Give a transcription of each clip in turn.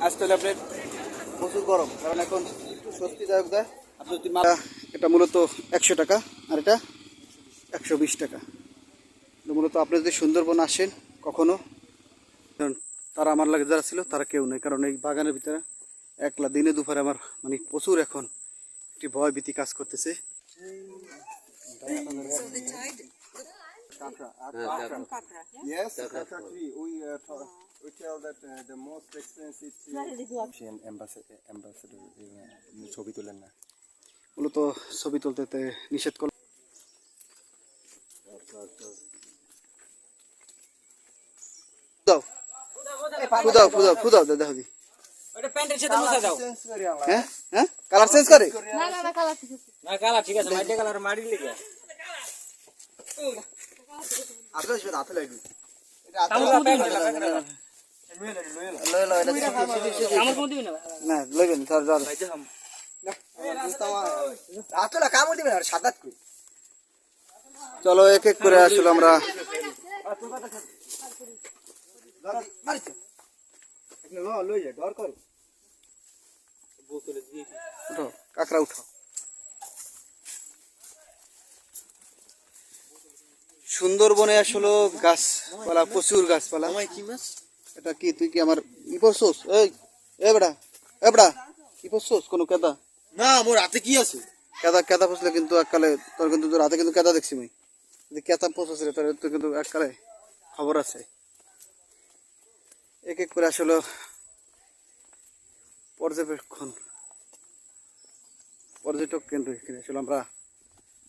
আসতে হলে আপনার প্রচুর গরম, কারণ এখন একটু স্বস্তিদায়ক দেয়। আপনি যদি এটা মূলত 100 টাকা, আর এটা 120 টাকা। মূলত আপনি যদি সুন্দরবন আসেন কখনো, তারা আমার লাগে যারা ছিল তারা কেউ নেই, কারণ এই বাগানের ভিতরে একলা দিনে দুপুরে আমার মানে প্রচুর এখন একটি ভয় ভীতি কাজ করতেছে। Yes, Kakra tree. We tell that the most expensive tree. Ambassador ছবি তোলেন না, মূলত ছবি তুলতে নিষেধ করল। দাও ফুদাও ফুদাও ফুদাও দেখো দি ওটা প্যান্টের সাথে মুছা দাও। হ্যাঁ হ্যাঁ, কালার চেঞ্জ করে না না না, কালার ঠিক আছে। না কালার ঠিক আছে, মাইটে কালার মারি লেগে আসলে সেটা হাতে লাগবে। আমার কোন দিবি না না লইবেন স্যার যাও আতলা কামড় দিবে না সাদাত কই। চলো এক এক করে আসলে আমরা উঠো কাকড়া উঠো। সুন্দরবনে আসলে গাছপালা প্রচুর গাছপালা। এটা কি তুই কি আমার ই পড়ছোস? এই বেড়া ই পড়ছোস কোনো কেদা? না মোর হাতে কি আছে? কেদা পড়লে কিন্তু এককালে তোর কিন্তু তোর হাতে কিন্তু কেদা দেখছি মুই। যদি কেদা পড়ছিস তোর কিন্তু এককালে খবর আছে। এক এক করে আসলে পর্যটক কেন্দ্র এখানে আসলে আমরা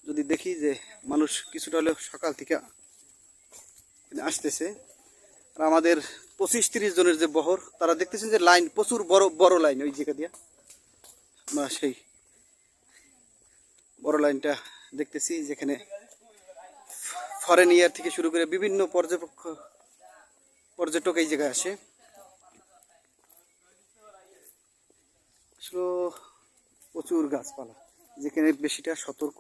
যদি দেখি যে মানুষ কিছুটা হলেও সকাল থেকে আসতেছে। আর আমাদের 25-30 জনের যে বহর, তারা দেখতেছেন যে লাইন প্রচুর বড় লাইন, ওই জায়গা দিয়া আমরা সেই বড় লাইনটা দেখতেছি, যেখানে ফরেন ইয়ার থেকে শুরু করে বিভিন্ন পর্যটক এই জায়গায় আসে। প্রচুর গাছপালা, যেখানে বেশিটা সতর্ক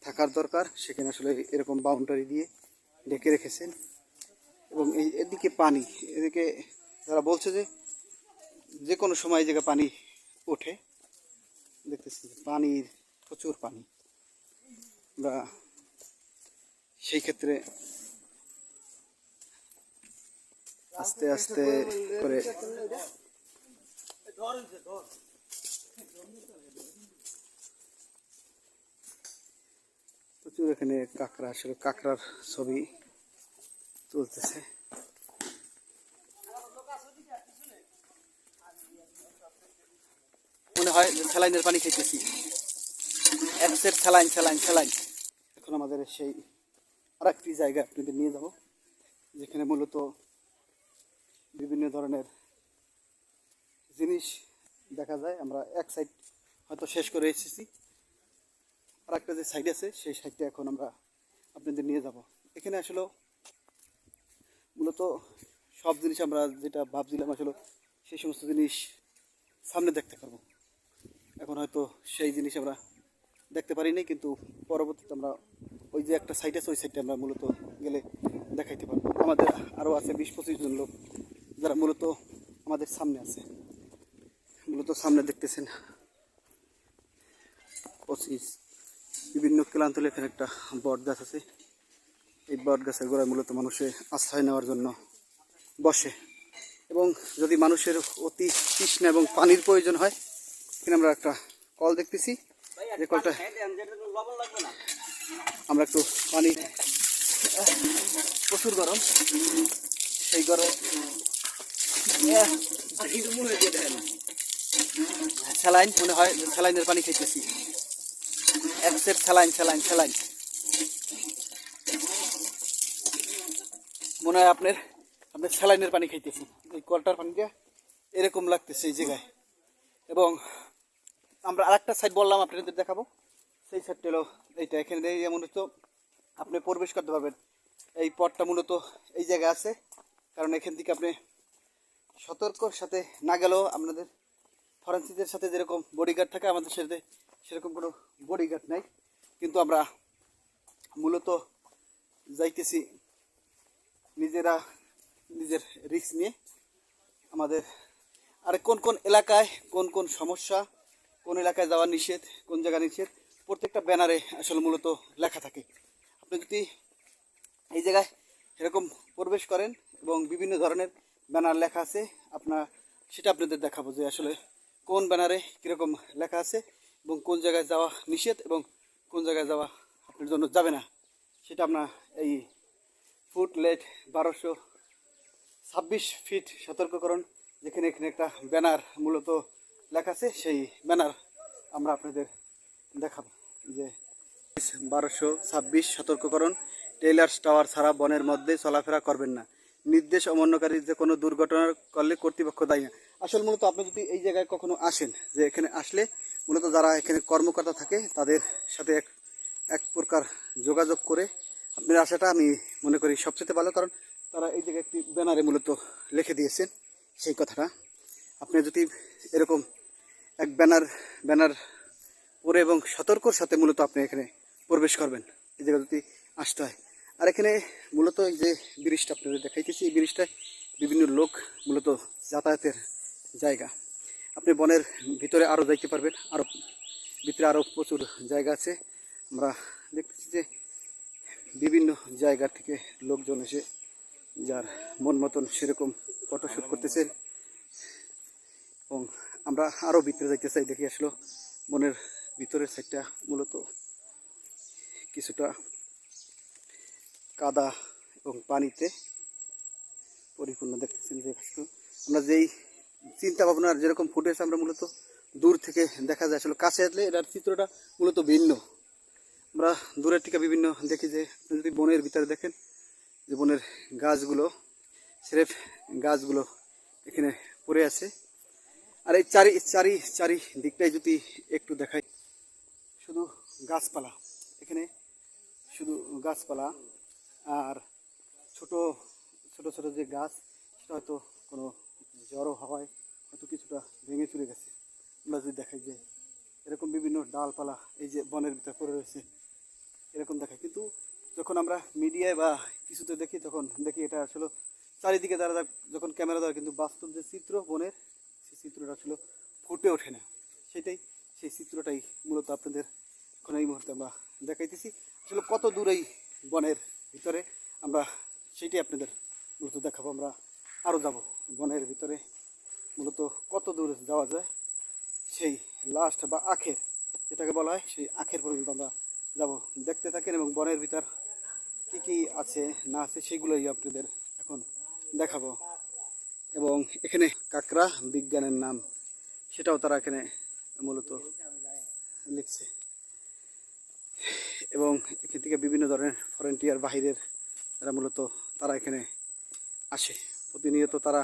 থাকার দরকার সেখানে আসলে এরকম বাউন্ডারি দিয়ে ঢেকে রেখেছেন। এবং এদিকে পানি, এদিকে যারা বলছে যে কোনো সময় এই জায়গায় পানি ওঠে, দেখতেছি পানির প্রচুর পানি। আমরা সেই ক্ষেত্রে আস্তে আস্তে করে প্রচুর এখানে কাঁকড়া, আসলে কাঁকড়ার ছবি তুলতেছে। মনে হয় যে স্যালাইনের পানি খাইতেছি, এক সেট স্যালাইন। এখন আমাদের সেই আর একটি জায়গা আপনাদের নিয়ে যাব, যেখানে মূলত বিভিন্ন ধরনের জিনিস দেখা যায়। আমরা এক সাইড হয়তো শেষ করে এসেছি, আর একটা যে সাইড আছে সেই সাইডটা এখন আমরা আপনাদের নিয়ে যাব। এখানে আসলে মূলত সব জিনিস আমরা যেটা ভাবছিলাম আসলে সেই সমস্ত জিনিস সামনে দেখতে পারবো। এখন হয়তো সেই জিনিস আমরা দেখতে পারি নাই, কিন্তু পরবর্তীতে আমরা ওই যে একটা সাইড আছে ওই সাইডটা আমরা মূলত গেলে দেখাইতে পারবো। আমাদের আরও আছে 20-25 জন লোক যারা মূলত আমাদের সামনে আছে। মূলত সামনে দেখতেছেন 25 বিভিন্ন ক্লান্তলে এখানে একটা বট গাছ আছে। এই বট গাছের গোড়ায় মূলত মানুষের আশ্রয় নেওয়ার জন্য বসে, এবং যদি মানুষের অতি তৃষ্ণা এবং পানির প্রয়োজন হয়, এখানে আমরা একটা কল দেখতেছি, যে কলটা আমরা একটু পানি, প্রচুর গরম, সেই গরম স্যালাইন, মনে হয় স্যালাইনের পানি খাইতেছি, এক সেট স্যালাইন মনে হয় আপনার স্যালাইনের পানি খাইতেছি। এই কলটার পানিটা এরকম লাগতেছে এই জায়গায়। এবং আমরা আরেকটা সাইড বললাম আপনাদের দেখাবো, সেই সাইডটা হলো এইটা। এখানে যেমন হতো আপনি প্রবেশ করতে পারবেন, এই পথটা মূলত এই জায়গায় আছে, কারণ এখান থেকে আপনি সতর্কর সাথে না গেলেও আপনাদের ফরেন্সিকদের সাথে যেরকম বডিগার্ড থাকে, আমাদের সাথে সেরকম কোনো বডিগার্ড নাই, কিন্তু আমরা মূলত যাইতেছি নিজের রিস্ক নিয়ে। আমাদের আর কোন কোন এলাকায় কোন কোন সমস্যা, কোন এলাকায় যাওয়া নিষেধ, কোন জায়গা নিষেধ, প্রত্যেকটা ব্যানারে আসলে মূলত লেখা থাকে। আপনি যদি এই জায়গায় এরকম প্রবেশ করেন এবং বিভিন্ন ধরনের ব্যানার লেখা আছে, সেটা আপনাদের দেখাবো যে আসলে কোন ব্যানারে কীরকম লেখা আছে এবং কোন জায়গায় যাওয়া নিষেধ এবং কোন জায়গায় যাওয়া আপনার জন্য যাবে না। সেটা আপনার এই ফুটলেট 1226 ফিট সতর্ককরণ, যেখানে এখানে একটা ব্যানার মূলত লেখা আছে, সেই ব্যানার আমরা আপনাদের দেখাবো যে 1226 সতর্ককরণ, টেইলার্স টাওয়ার ছাড়া বনের মধ্যে চলাফেরা করবেন না, নির্দেশ অমান্যকারী যে কোনো দুর্ঘটনা করলে কর্তৃপক্ষ দায়ী না। আসলে মূলত আপনি যদি এই জায়গায় কখনো আসেন, যে এখানে আসলে মূলত যারা এখানে কর্মকর্তা থাকে তাদের সাথে এক প্রকার যোগাযোগ করে আপনার আসাটা আমি মনে করি সবচেয়ে ভালো, কারণ তারা এই জায়গায় একটি ব্যানারে মূলত লিখে দিয়েছেন সেই কথাটা। আপনি যদি এরকম এক ব্যানার পরে এবং সতর্কর সাথে মূলত আপনি এখানে প্রবেশ করবেন, এই জায়গা যদি আসতে হয়। আর এখানে মূলত এই যে ব্রিজটা আপনাদের দেখাইতেছি, এই ব্রিজটায় বিভিন্ন লোক মূলত যাতায়াতের জায়গা। আপনি বনের ভিতরে আরও যাইতে পারবেন, আরও ভিতরে আরও প্রচুর জায়গা আছে। আমরা দেখতেছি যে বিভিন্ন জায়গা থেকে লোকজন এসে যার মন মতন সেরকম ফটোশ্যুট করতেছেন। এবং আমরা আরও ভিতরে যাইতে চাই, দেখি আসলে বনের ভিতরের সাইডটা মূলত কিছুটা কাদা এবং পানিতে পরিপূর্ণ। দেখতেছেন যে আমরা যেই চিন্তা ভাবনার যেরকম ফুটেজ আমরা মূলত দূর থেকে দেখা যায়, আসলে কাছে আসলে এটার চিত্রটা মূলত ভিন্ন। আমরা দূরের থেকে বিভিন্ন দেখি যে যদি বনের ভিতরে দেখেন যে বনের গাছগুলো, স্রেফ গাছগুলো এখানে পড়ে আছে। আর এই চারি দিকটাই যদি একটু দেখাই, শুধু গাছপালা, এখানে শুধু গাছপালা আর ছোট ছোট ছোট যে গাছ, সেটা হয়তো কোনো ঝড়ো হাওয়ায় হয়তো কিছুটা ভেঙে চলে গেছে। আমরা যদি দেখাই যে এরকম বিভিন্ন ডালপালা এই যে বনের ভিতরে পড়ে রয়েছে, এরকম দেখায়। কিন্তু যখন আমরা মিডিয়ায় বা কিছুতে দেখি, তখন দেখি এটা আসলে চারিদিকে দ্বারা যখন ক্যামেরা দ্বারা, কিন্তু বাস্তব যে চিত্র বনের, সেই চিত্রটা আসলে ফুটে ওঠে না। সেই চিত্রটাই মূলত আপনাদের এখন এই মুহূর্তে আমরা দেখাইতেছি। আসলে কত দূর এই বনের ভিতরে আমরা সেটাই আপনাদের মূলত দেখাবো। আমরা আরও যাব বনের ভিতরে, মূলত কত দূর যাওয়া যায়, সেই লাস্ট বা আখের যেটাকে বলা হয়, সেই আখের পর্যন্ত আমরা যাব। দেখতে থাকেন এবং বনের ভিতর কি কি আছে না আছে সেগুলোই আপনাদের এখন দেখাবো। এবং এখানে কাকড়া বিজ্ঞানের নাম, সেটাও তারা এখানে মূলত লিখছে। এবং এখান থেকে বিভিন্ন ধরনের ফরেন্টিয়ার বাহিরের যারা মূলত তারা এখানে আসে প্রতিনিয়ত, তারা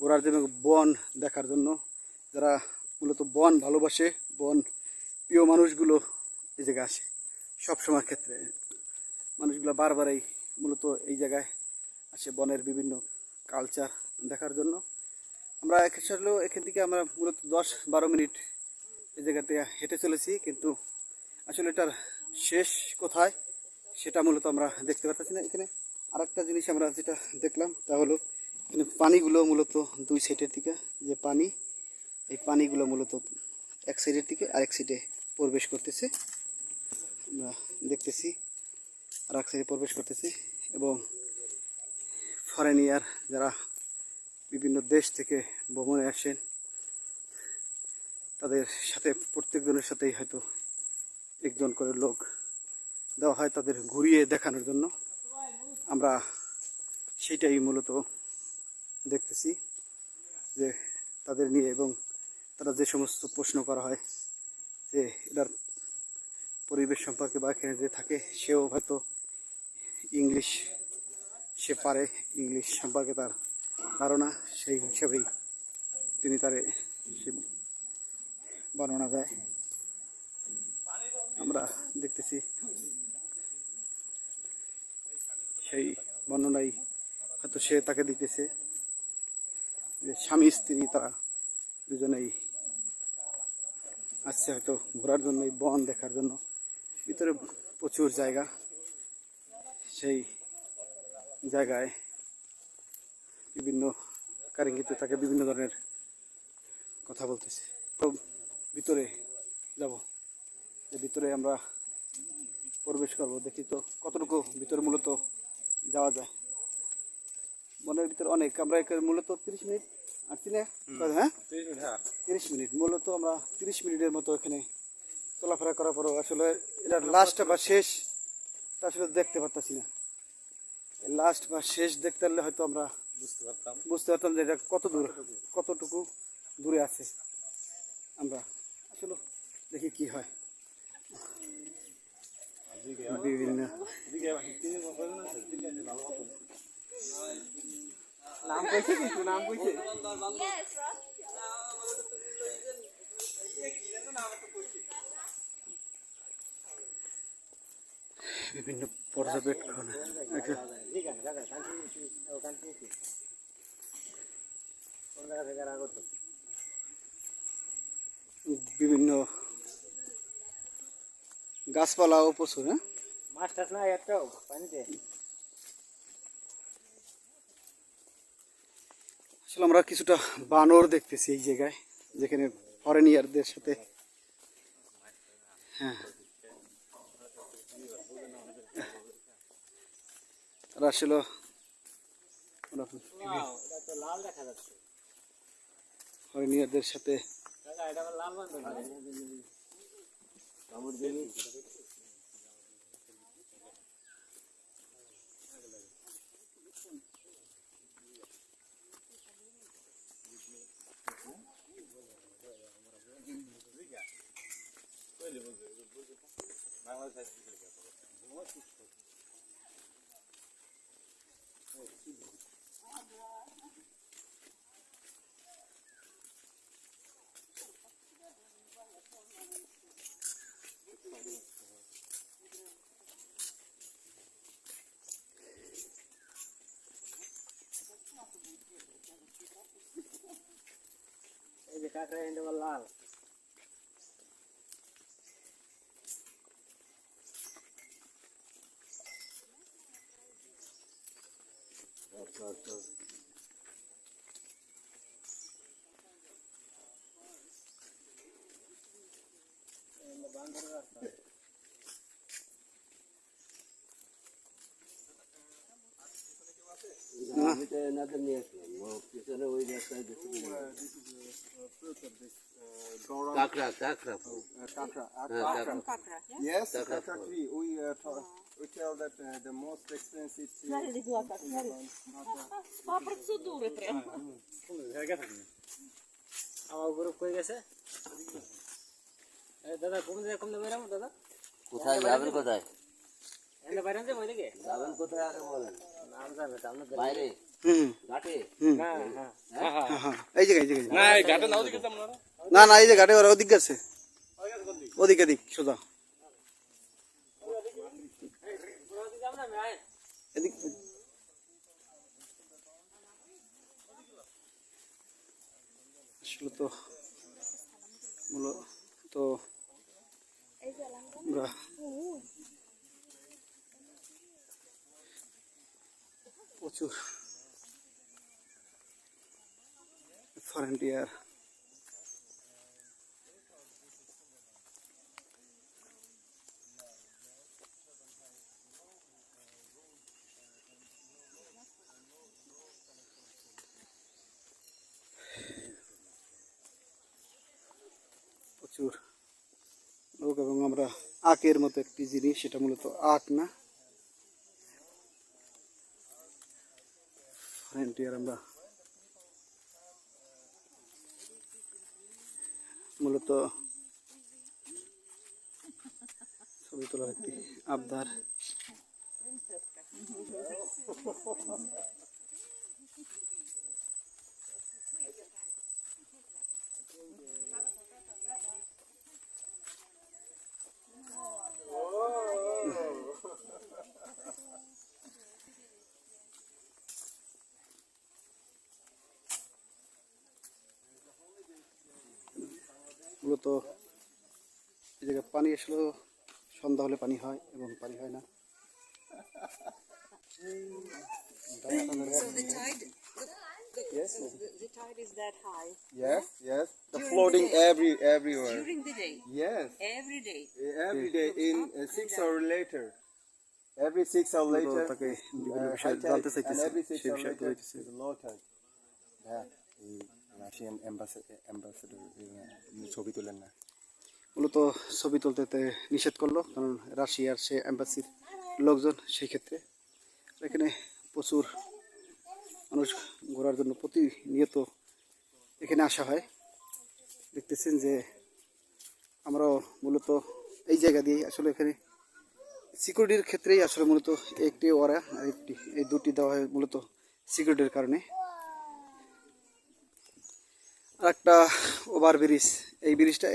ঘোরার জন্য, বন দেখার জন্য, যারা মূলত বন ভালোবাসে, বন প্রিয় মানুষগুলো এই জায়গায় আসে। সবসময়ের ক্ষেত্রে মানুষগুলো বারবারই মূলত এই জায়গায় আসে বনের বিভিন্ন কালচার দেখার জন্য। আমরা এখান থেকে আমরা মূলত 10-12 মিনিট এই জায়গাতে হেঁটে চলেছি, কিন্তু আসলে এটার শেষ কোথায় সেটা মূলত আমরা দেখতে পাচ্ছি না। এখানে আরেকটা জিনিস আমরা যেটা দেখলাম তা হলো এখানে পানিগুলো মূলত দুই সাইডের দিকে যে পানি, এই পানিগুলো মূলত এক সাইডের দিকে আরেক সাইডে প্রবেশ করতেছে, আমরা দেখতেছি আর এক সাইডে প্রবেশ করতেছে। এবং ফরেনিয়ার যারা বিভিন্ন দেশ থেকে ভ্রমণে আসেন, তাদের সাথে প্রত্যেকজনের সাথেই হয়তো একজন করে লোক দেওয়া হয় তাদের ঘুরিয়ে দেখানোর জন্য। আমরা সেটাই মূলত দেখতেছি যে তাদের নিয়ে, এবং তারা যে সমস্ত প্রশ্ন করা হয় যে এটার পরিবেশ সম্পর্কে বা এখানে যে থাকে, সেও হয়তো ইংলিশ সে পারে, ইংলিশ সম্পর্কে তার ধারণা, সেই হিসাবেই তিনি তারে সে বর্ণনা দেয়। আমরা দেখতেছি সেই বর্ণনাই হয়তো সে তাকে দিতেছে যে স্বামী স্ত্রী তারা দুজনেই আসছে হয়তো ঘোরার জন্য, বন দেখার জন্য। ভিতরে প্রচুর জায়গা, সেই জায়গায় বিভিন্ন কারিঙ্গিতে তাকে বিভিন্ন ধরনের কথা বলতেছি। তো ভিতরে যাব, ভিতরে আমরা প্রবেশ করব, দেখি তো কতটুকু ভিতরে মূলত যাওয়া যায়। বনের ভিতরে অনেক, আমরা এখানে মূলত 30 মিনিট আসছি না? হ্যাঁ 30 মিনিট, মূলত আমরা 30 মিনিটের মতো এখানে চলাফেরা করার পরও আসলে এটা লাস্ট বা শেষ আসলে দেখতে পারতেছি না। লাস্ট বা শেষ দেখতে পারলে হয়তো আমরা বুঝতে পারতাম যে এটা কত দূর, কতটুকু দূরে আছে। আমরা আসলে দেখি কি হয়। বিভিন্ন নাম কইছে কিন্তু নাম কইছে বিভিন্ন পর্যবেক্ষণ, বিভিন্ন গাছপালাও প্রচুর। হ্যাঁ মাছ টাছ না একটাও পানিতে আসলে আমরা কিছুটা বানর দেখতেছি এই জায়গায়, যেখানে ফরেনিয়ারদের সাথে। হ্যাঁ তারা আসলে লাল দেখা যাচ্ছে ফরেনিয়ারদের সাথে এটা লাল বন্ধ এই যে কাঁকড়া এটা লাল Kakra, kakra. Kakra. Yes, kakra tree. We tell that the most expensive tree. Смотри, глаза, смотри. По процедуре прям. আমার গ্রুপ কই গেছে এই দাদা কম দে বেরাম দাদা কোথায় যাবেন কোথায়? এনে বাইরে যে মই দিকে যাবেন কোথায় আগে বলেন। নাম যাবে সামনে বাইরে হুম ঘাটে। হ্যাঁ হ্যাঁ হ্যাঁ এই জায়গায় এই জায়গায় না এই ঘাটে নাও দিকে আমরা না না এই যে ঘাটে ওরা ওদিকে আছে, ওদিকে দিক সোজা এদিক। আসলে তো মূলত আমরা প্রচুর ফরেনিয়ার প্রচুর লোক, এবং আমরা আখের মতো একটি জিনিস, সেটা মূলত আখ না, ফরেনিয়ার। আমরা মূলত ছবি তোলার একটি আবদার। মূলত এই জায়গায় পানি আসলে সন্ধ্যা হলে পানি হয় এবং পানি হয় না। So the Yes. The tide is that high. Yes, yes. The During floating the day. everywhere. During the day. Yes. Every day. Every day in 6 hours later. Every 6 hours তো later. তাকে is, বিভিন্ন বিষয়ে high tide, জানতে and চাইতেছে every 6 সেই hours বিষয়ে later বুঝাইতেছে is low tide. হ্যাঁ এই রাশিয়ান অ্যাম্বাসেডর ছবি তোলেন না। মূলত ছবি তুলতে নিষেধ করলো, কারণ রাশিয়ার সে অ্যাম্বাসির লোকজন সেই ক্ষেত্রে। এখানে প্রচুর মানুষ ঘোরার জন্য প্রতিনিয়ত এখানে আসা হয়। দেখতেছেন যে আমরাও মূলত এই জায়গা দিয়েই আসলে এখানে সিকিউরিটির ক্ষেত্রেই আসলে মূলত একটি ওরা আর একটি, এই দুটি দেওয়া হয় মূলত সিকিউরিটির কারণে। আর একটা ওভার ব্রিজ, এই ব্রিজটা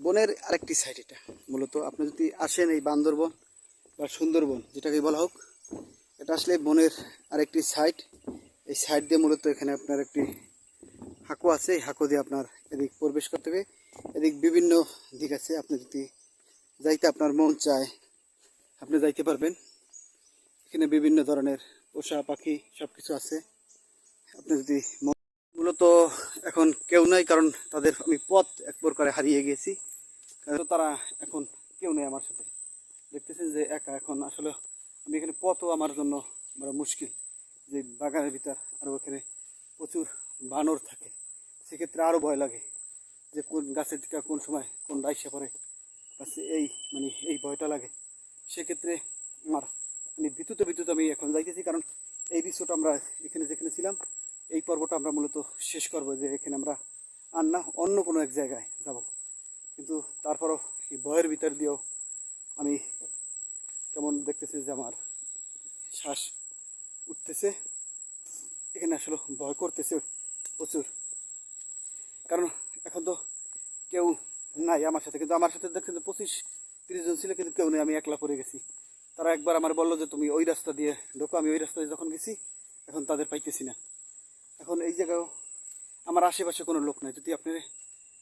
বনের আরেকটি সাইড। এটা মূলত আপনি যদি আসেন এই বান্দরবন বা সুন্দরবন যেটাকে বলা হোক, এটা আসলে বনের আরেকটি সাইড। এই সাইড দিয়ে মূলত এখানে আপনার একটি হাঁকো আছে, এই হাঁকো দিয়ে আপনার এদিক প্রবেশ করতে হবে। এদিক বিভিন্ন দিক আছে, আপনি যদি যাইতে আপনার মন চায় আপনি যাইতে পারবেন। এখানে বিভিন্ন ধরনের পোষা পাখি সব কিছু আছে। আপনি যদি মূলত এখন কেউ নাই, কারণ তাদের আমি পথ এক প্রকারে হারিয়ে গেছি। কারণ তারা এখন কেউ নেই আমার সাথে। দেখতেছেন যে একা এখন আসলে আমি এখানে পথও আমার জন্য বড় মুশকিল, যে বাগানের ভিতর আর ওখানে প্রচুর বানর থাকে, সেক্ষেত্রে আরও ভয় লাগে যে কোন গাছের দিকে কোন সময় কোন রাইসে পড়ে, এই মানে এই ভয়টা লাগে। সেক্ষেত্রে আমার মানে বিদ্যুৎ আমি এখন যাইতেছি, কারণ এই রিসোর্ট আমরা এখানে যেখানে ছিলাম এই পর্বটা আমরা মূলত শেষ করবো, যে এখানে আমরা আর না অন্য কোনো এক জায়গায় যাব। কিন্তু তারপরও এই ভয়ের ভিতর দিয়েও আমি কেমন দেখতেছি যে আমার শ্বাস উঠতেছে, এখানে আসলে ভয় করতেছে প্রচুর। কারণ এখন তো কেউ নাই আমার সাথে, কিন্তু আমার সাথে দেখছেন যে 25-30 জন ছিল, কিন্তু কেউ নেই, আমি একলা পড়ে গেছি। তারা একবার আমার বললো যে তুমি ওই রাস্তা দিয়ে ঢোকো, আমি ওই রাস্তা দিয়ে যখন গেছি এখন তাদের পাইতেছি না। এখন এই জায়গাও আমার আশেপাশে কোনো লোক নাই। যদি আপনি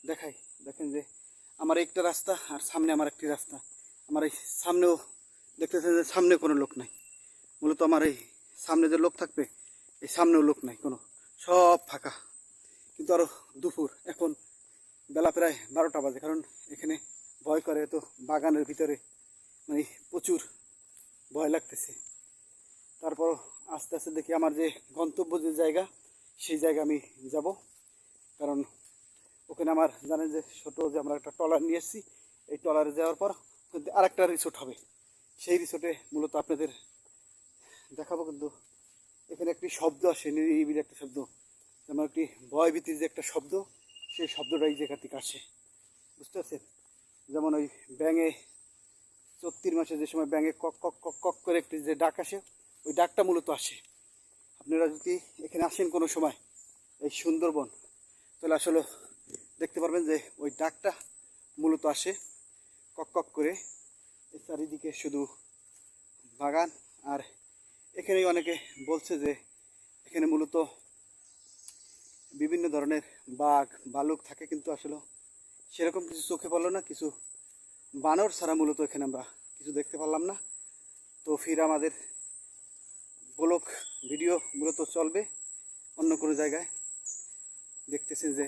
দেখাই, দেখেন যে আমার একটা রাস্তা আর সামনে আমার একটি রাস্তা, আমার এই সামনেও দেখতেছেন যে সামনে কোনো লোক নাই। মূলত আমার এই সামনে যে লোক থাকবে এই সামনেও লোক নাই কোনো, সব ফাঁকা। কিন্তু আরও দুপুর, এখন বেলা প্রায় 12টা বাজে, কারণ এখানে ভয় করে তো বাগানের ভিতরে মানে প্রচুর ভয় লাগতেছে। তারপরও আস্তে আস্তে দেখি আমার যে গন্তব্য যে জায়গা সেই জায়গা আমি যাব। কারণ ওখানে আমার জানেন যে ছোটো যে আমরা একটা ট্রলার নিয়ে এসেছি, এই ট্রলারে যাওয়ার পর আর একটা রিসোর্ট হবে, সেই রিসোর্টে মূলত আপনাদের দেখাবো। কিন্তু এখানে একটি শব্দ আসে, নিরিবিলি একটা শব্দ, যেমন একটি ভয়ভীতির যে একটা শব্দ, সেই শব্দটা এই জায়গা থেকে আসে, বুঝতে পারছেন? যেমন ওই ব্যাঙে চৈত্র মাসে যে সময় ব্যাঙে কক কক কক কক করে একটি যে ডাক আসে, ওই ডাকটা মূলত আসে। আপনারা যদি এখানে আসেন কোনো সময় এই সুন্দরবন, তাহলে আসলে দেখতে পারবেন যে ওই ডাকটা মূলত আসে কক কক করে। এই চারিদিকে শুধু বাগান, আর এখানেই অনেকে বলছে যে এখানে মূলত বিভিন্ন ধরনের বাঘ ভালুক থাকে, কিন্তু আসলে সেরকম কিছু চোখে পড়লো না। কিছু বানর ছাড়া মূলত এখানে আমরা কিছু দেখতে পারলাম না। তো ফির আমাদের ব্লগ ভিডিও মূলত চলবে অন্য কোনো জায়গায়। দেখতেছেন যে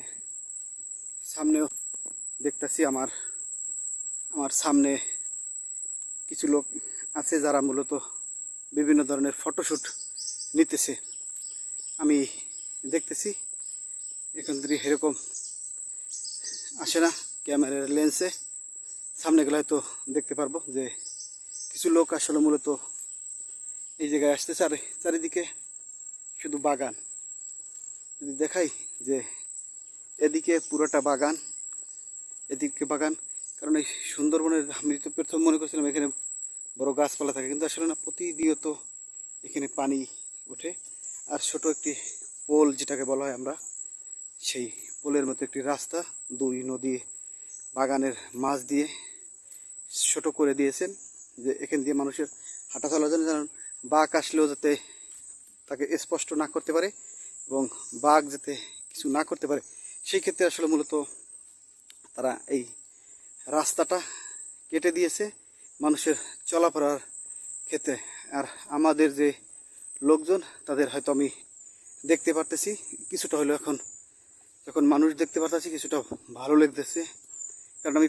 সামনেও দেখতেছি আমার সামনে কিছু লোক আছে যারা মূলত বিভিন্ন ধরনের ফটোশ্যুট নিতেছে। আমি দেখতেছি এখন যদি এরকম আসে না ক্যামেরার লেন্সে, সামনে গেলে হয়তো দেখতে পারবো যে কিছু লোক আসলে মূলত এই জায়গায় আসতেছে। আর চারিদিকে শুধু বাগান, যদি দেখাই যে এদিকে পুরোটা বাগান, এদিকে বাগান। কারণ এই সুন্দরবনের আমি তো প্রথম মনে করছিলাম এখানে বড় গাছপালা থাকে, কিন্তু আসলে না, প্রতিনিয়ত এখানে পানি ওঠে। আর ছোট একটি পোল যেটাকে বলা হয় আমরা, সেই পোলের মতো একটি রাস্তা দুই নদী বাগানের মাছ দিয়ে ছোট করে দিয়েছেন, যে এখান দিয়ে মানুষের হাঁটা চলার জন্য যেন বাঘ আসলেও যাতে তাকে স্পষ্ট না করতে পারে এবং বাঘ যাতে কিছু না করতে পারে, সেই ক্ষেত্রে আসলে মূলত তারা এই রাস্তাটা কেটে দিয়েছে মানুষের চলাফেরার ক্ষেত্রে। আর আমাদের যে লোকজন তাদের হয়তো আমি দেখতে পারতেছি কিছুটা হলো এখন যখন মানুষ দেখতে পারতেছি কিছুটা ভালো লাগতেছে, কারণ আমি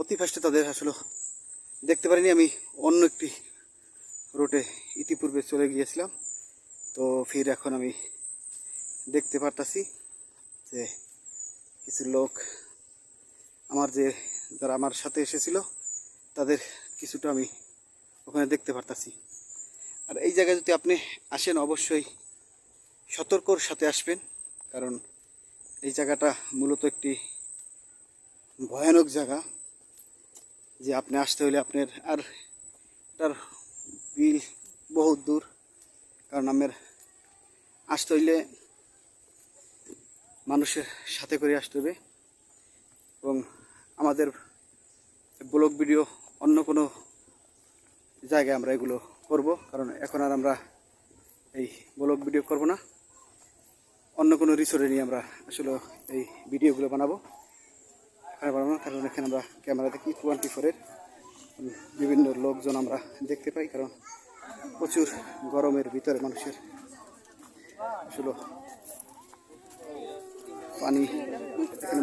অতি ফাস্টে তাদের আসলে দেখতে পারিনি। আমি অন্য একটি রুটে ইতিপূর্বে চলে গিয়েছিলাম, তো ফির এখন আমি দেখতে পারতাছি যে কিছু লোক আমার যারা আমার সাথে এসেছিল তাদের কিছুটা আমি ওখানে দেখতে পারতাছি। আর এই জায়গায় যদি আপনি আসেন অবশ্যই সতর্কর সাথে আসবেন, কারণ এই জায়গাটা মূলত একটি ভয়ানক জায়গা, যে আপনি আসতে হলে আপনার আর তার বিল বহুত দূর, কারণ আমার আসতে হইলে মানুষের সাথে করে আসতে হবে। এবং আমাদের ব্লগ ভিডিও অন্য কোনো জায়গায় আমরা এগুলো করব, কারণ এখন আর আমরা এই ব্লগ ভিডিও করব না, অন্য কোনো রিসোর্টে নিয়ে আমরা আসলে এই ভিডিওগুলো বানাবো। এখানে বানাবো না, কারণ এখানে আমরা ক্যামেরা দেখি 24-এর বিভিন্ন লোকজন আমরা দেখতে পাই, কারণ প্রচুর গরমের ভিতরে মানুষের আসলে পানি এখানে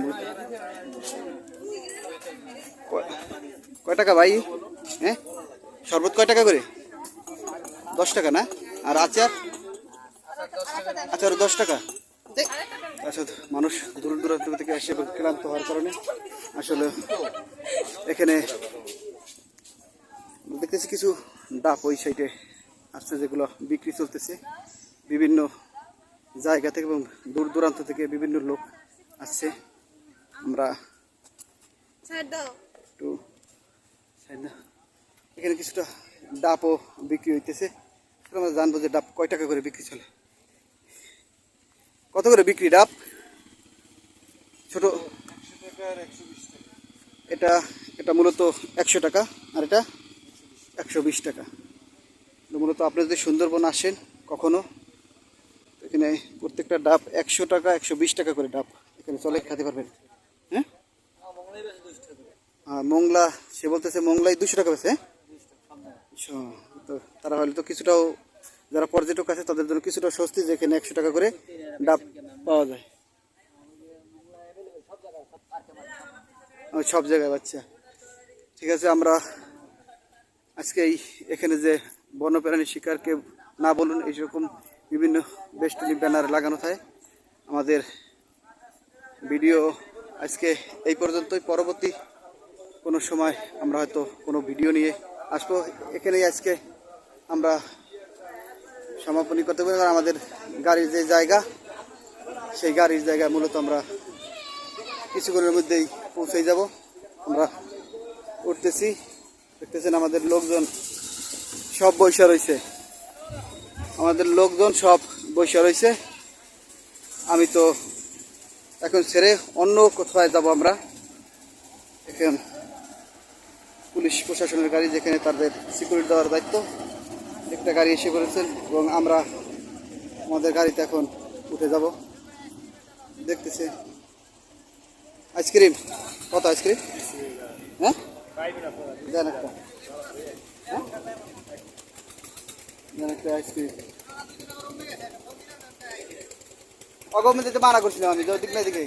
কয় টাকা ভাই? হ্যাঁ, শরবত কয় টাকা করে? 10 টাকা না? আর আচার? আচার 10 টাকা। আচ্ছা, মানুষ দূর দূরান্ত থেকে এসে ক্লান্ত হওয়ার কারণে আসলে এখানে দেখতেছি কিছু ডাব ওই সাইডে আসছে, যেগুলো বিক্রি চলতেছে বিভিন্ন জায়গা থেকে এবং দূর দূরান্ত থেকে বিভিন্ন লোক আসছে। আমরা একটু এখানে কিছুটা ডাবও বিক্রি হইতেছে, আমরা জানবো যে ডাব কয় টাকা করে বিক্রি চলে। কত করে বিক্রি ডাব? ছোট এটা এটা মূলত 100 টাকা, আর এটা 120 টাকা। মূলত আপনি যদি সুন্দরবন আসেন কখনো, এখানে প্রত্যেকটা ডাব 100 টাকা 120 টাকা করে ডাব এখানে চলে, খেতে পারবেন। হ্যাঁ, মোংলা সে বলতেছে মোংলাই 200 টাকা বেছে। তো তারা হয়তো কিছুটাও, যারা পর্যটক আছে তাদের জন্য কিছুটা স্বস্তি, যে এখানে 100 টাকা করে ডাব পাওয়া যায় সব জায়গায়। বাচ্চা ঠিক আছে, আমরা আজকে এখানে যে বন্যপ্রাণী শিকারকে না বলুন এইরকম বিভিন্ন বেষ্টনী ব্যানার লাগানো থাকে। আমাদের ভিডিও আজকে এই পর্যন্তই, পরবর্তী কোনো সময় আমরা হয়তো কোনো ভিডিও নিয়ে আসবো। এখানেই আজকে আমরা সমাপনী করতে পারি, কারণ আমাদের গাড়ির যে জায়গা সেই গাড়ির জায়গায় মূলত আমরা কিছুক্ষণের মধ্যেই পৌঁছে যাব। আমরা উঠতেছি, দেখতেছেন আমাদের লোকজন সব বৈশা রয়েছে, আমাদের লোকজন সব বৈশা রয়েছে। আমি তো এখন ছেড়ে অন্য কোথায় যাব। আমরা এখন পুলিশ প্রশাসনের গাড়ি, যেখানে তাদের সিকিউরিটি দেওয়ার দায়িত্ব, একটা গাড়ি এসে পড়েছেন এবং আমরা আমাদের গাড়িতে এখন উঠে যাব। দেখতেছে আইসক্রিম, কত আইসক্রিম? হ্যাঁ, দেন একটা, হ্যাঁ দেন একটা আইসক্রিম। অগমে দিতে মানা করছিলাম আমি, দিক না দিকে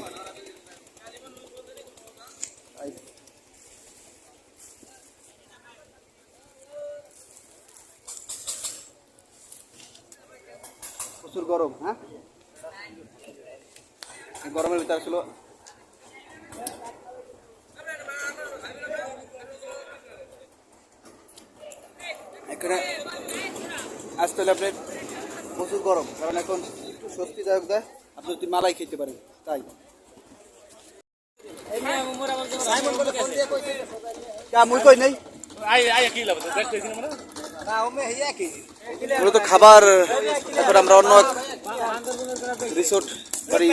প্রচুর গরম। হ্যাঁ, গরমের ভিতরে ছিল এখানে আসতে হলে আপনার প্রচুর গরম, কারণ এখন একটু স্বস্তিদায়ক দেয়, আপনি যদি মালাই খেতে পারেন। তাই মুই কই নেই মূলত খাবার। এখন আমরা অন্য রিসোর্ট বাড়ি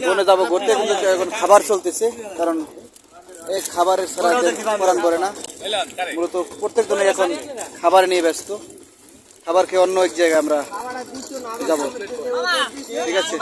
বনে যাবো ঘুরতে, কিন্তু এখন খাবার চলতেছে, কারণ এই খাবারের ছাড়া করান করে না। মূলত প্রত্যেকজনে এখন খাবার নিয়ে ব্যস্ত, খাবার খেয়ে অন্য এক জায়গায় আমরা যাব। ঠিক আছে।